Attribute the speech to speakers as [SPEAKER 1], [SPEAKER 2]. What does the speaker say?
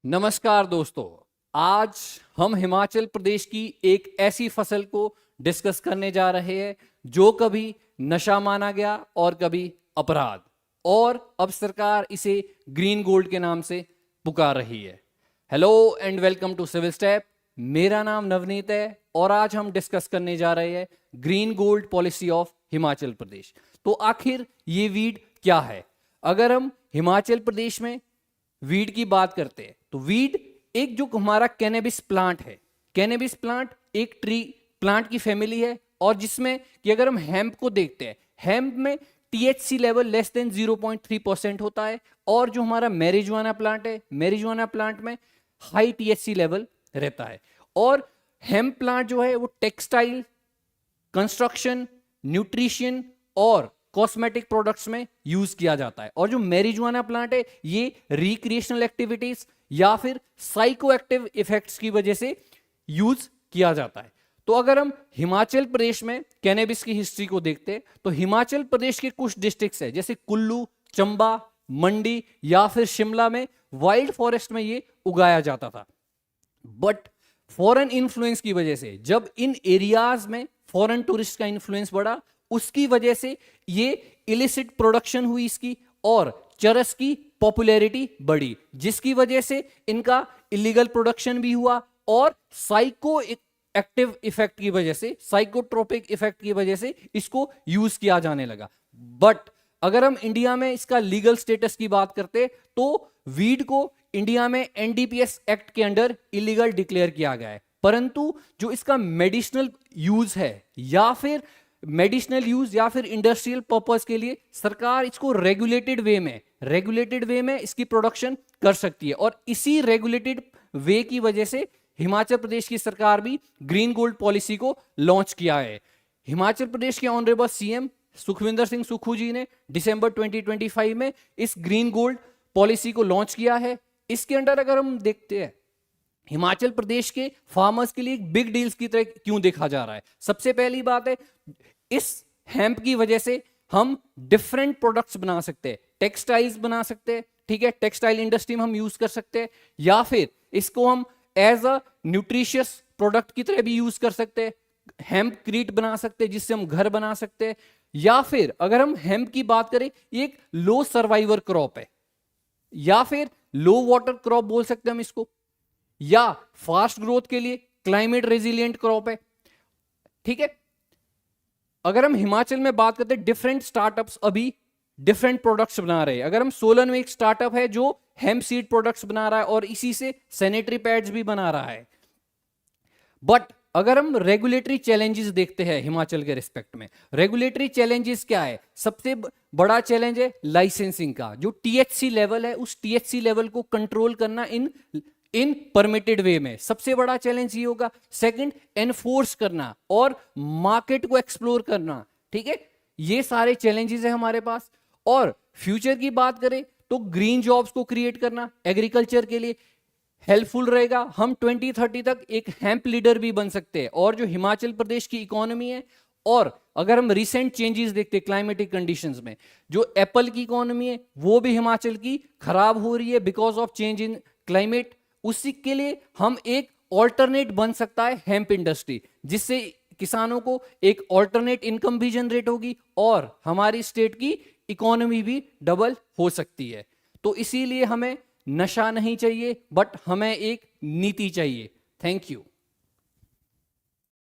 [SPEAKER 1] नमस्कार दोस्तों। आज हम हिमाचल प्रदेश की एक ऐसी फसल को डिस्कस करने जा रहे हैं जो कभी नशा माना गया और कभी अपराध, और अब सरकार इसे ग्रीन गोल्ड के नाम से पुकार रही है। Hello and welcome to civil step. मेरा नाम नवनीत है और आज हम डिस्कस करने जा रहे हैं green gold policy of Himachal Pradesh. तो आखिर ये वीड क्या है? अगर हम हिमाचल प्रदेश में वीड की बात करते हैं तो वीड एक जो हमारा कैनेबिस प्लांट है। कैनेबिस प्लांट एक ट्री प्लांट की फैमिली है, और जिसमें कि अगर हम हेम्प को देखते हैं, हेम्प में टीएचसी लेवल लेस देन 0.3% होता है, और जो हमारा मैरिजुआना प्लांट है, मैरिजुआना प्लांट में हाई टीएचसी लेवल रहता है। और हेम्प प्लांट जो है वो टेक्सटाइल, कंस्ट्रक्शन, न्यूट्रिशन और कॉस्मेटिक प्रोडक्ट्स में यूज किया जाता है। और जो मैरिजुआना प्लांट है ये रिक्रिएशनल एक्टिविटीज या फिर साइको एक्टिव इफेक्ट्स की वजह से यूज किया जाता है। तो अगर हम हिमाचल प्रदेश में कैनेबिस की हिस्ट्री को देखते हैं तो हिमाचल प्रदेश के कुछ डिस्ट्रिक्ट्स है जैसे कुल्लू, चंबा, मंडी या फिर शिमला में वाइल्ड फॉरेस्ट में ये उगाया जाता था। बट फॉरेन इन्फ्लुएंस की वजह से जब इन एरियाज में फॉरेन टूरिस्ट का इन्फ्लुएंस बढ़ा, उसकी वजह से ये इलिसिट प्रोडक्शन हुई इसकी, और चरस की पॉपुलैरिटी बढ़ी, जिसकी वजह से इनका इलीगल प्रोडक्शन भी हुआ, और साइको एक्टिव इफेक्ट की वजह से, साइकोट्रोपिक इफेक्ट की वजह से इसको यूज किया जाने लगा। बट अगर हम इंडिया में इसका लीगल स्टेटस की बात करते तो वीड को इंडिया में एनडीपीएस एक्ट के अंडर इलीगल डिक्लेयर किया गया है। परंतु जो इसका मेडिसिनल यूज है या फिर इंडस्ट्रियल पर्पस के लिए सरकार इसको रेगुलेटेड वे में इसकी प्रोडक्शन कर सकती है। और इसी रेगुलेटेड वे की वजह से हिमाचल प्रदेश की सरकार भी ग्रीन गोल्ड पॉलिसी को लॉन्च किया है। हिमाचल प्रदेश के ऑनरेबल सीएम सुखविंदर सिंह सुक्खू जी ने दिसंबर 2025 में इस ग्रीन गोल्ड पॉलिसी को लॉन्च किया है। इसके अंडर अगर हम देखते हैं हिमाचल प्रदेश के फार्मर्स के लिए एक बिग डील्स की तरह क्यों देखा जा रहा है। सबसे पहली बात है, इस हेम्प की वजह से हम डिफरेंट प्रोडक्ट्स बना सकते हैं, टेक्सटाइल्स बना सकते हैं, ठीक है, टेक्सटाइल इंडस्ट्री में हम यूज कर सकते हैं, या फिर इसको हम एज अ न्यूट्रिशियस प्रोडक्ट की तरह भी यूज कर सकते हैं। हेम्प क्रीट बना सकते हैं जिससे हम घर बना सकते हैं, या फिर अगर हम हेम्प की बात करें ये एक लो सर्वाइवर क्रॉप है, या फिर लो वाटर क्रॉप बोल सकते हैं हम इसको, या फास्ट ग्रोथ के लिए क्लाइमेट रेजिलिएंट क्रॉप है, ठीक है। अगर हम हिमाचल में बात करते हैं, डिफरेंट स्टार्टअप्स अभी डिफरेंट प्रोडक्ट्स बना रहे हैं। अगर हम सोलन में एक स्टार्टअप है जो हेम्प सीड प्रोडक्ट्स बना रहा है और इसी से सैनिटरी पैड्स भी बना रहा है। बट अगर हम रेगुलेटरी चैलेंजेस देखते हैं हिमाचल के रिस्पेक्ट में, रेगुलेटरी चैलेंजेस क्या है? सबसे बड़ा चैलेंज है लाइसेंसिंग का। जो टीएचसी लेवल है उस टीएचसी लेवल को कंट्रोल करना इन परमिटेड वे में सबसे बड़ा चैलेंज ये होगा। सेकंड, एनफोर्स करना और मार्केट को एक्सप्लोर करना, ठीक है। ये सारे चैलेंजेस है हमारे पास। और फ्यूचर की बात करें तो ग्रीन जॉब्स को क्रिएट करना एग्रीकल्चर के लिए हेल्पफुल रहेगा। हम 2030 तक एक हेम्प लीडर भी बन सकते हैं। और जो हिमाचल प्रदेश की इकोनॉमी है, और अगर हम रिसेंट चेंजेस देखते हैं क्लाइमेटिक कंडीशंस में, जो एप्पल की इकोनॉमी है वो भी हिमाचल की खराब हो रही है because of change in climate. उसी के लिए हम एक ऑल्टरनेट बन सकता है हेम्प इंडस्ट्री, जिससे किसानों को एक ऑल्टरनेट इनकम भी जनरेट होगी और हमारी स्टेट की इकोनॉमी भी डबल हो सकती है। तो इसीलिए हमें नशा नहीं चाहिए, बट हमें एक नीति चाहिए। Thank you.